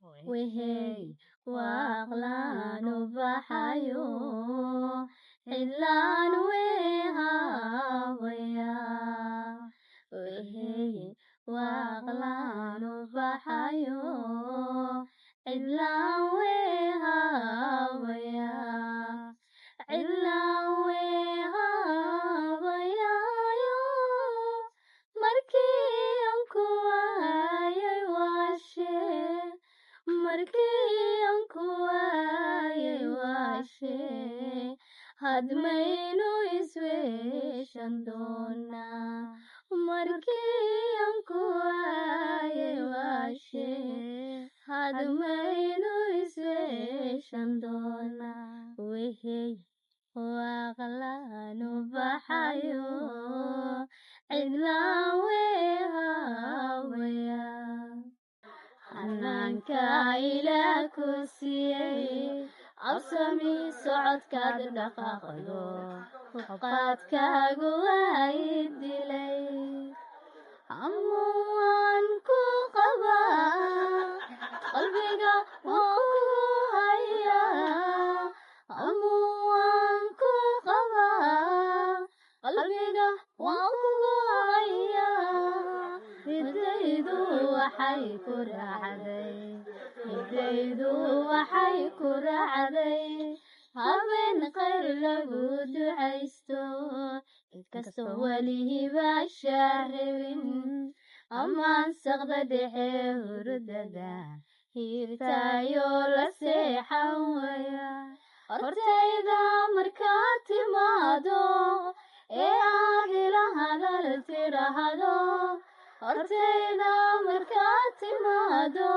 وهي وأغلان بحيو إلان وهاويا وهي وأغلان بحيو إلان وهاويا إلان وهاويا markii aan ku waayay waashe hadmaynu isweeshan doonaa markii aan ku waayay waashe hadmaynu isweeshan doonaa wehey waaqlaanu baxayo cidlaan wehaawaya xanaanka ilaah ku siiyey absami socodkaad dhaqaaqdo qaadkaagu waay dilay amuwaan ku qabaa qalbiga waan ku hayaa amuwaan ku qabaa qalbiga waan kugu hayaa hidaydu waxay ku raacday habeen khayr lagu ducaysto inkastoo welihiba shaaribin amaan saqda dhexe hurdada hiirtaayo la seexan waya hortayda markaad timaado ee aad ila hadal tidhaahdo hortayda markaad timaado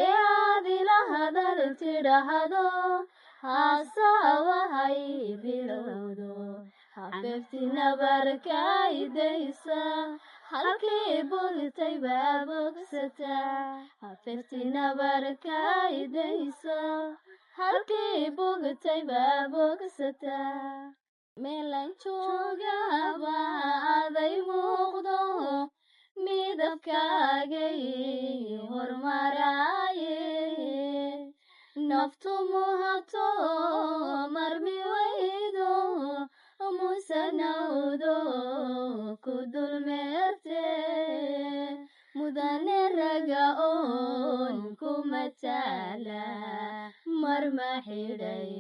ee aad ila hadal tidhaahdo haasawahay bilowdo xafeeftina barkaydaysa halkii bogtay baa bogsataa xafeeftina barkaydaysa halkii bogtay baa bogsataa meelan joogaba aday muuqdo midabkaagay hormaraaye naftu muhato marmi waydo musanawdo ku dulmeerte mudane raga oon ku mataala marma xidhay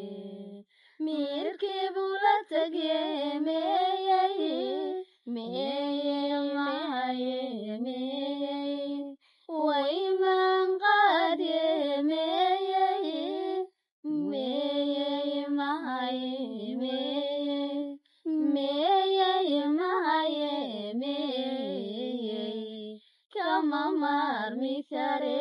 miirkii buu la tagye meeyey wayman qaadye meeyey kama maarmi kare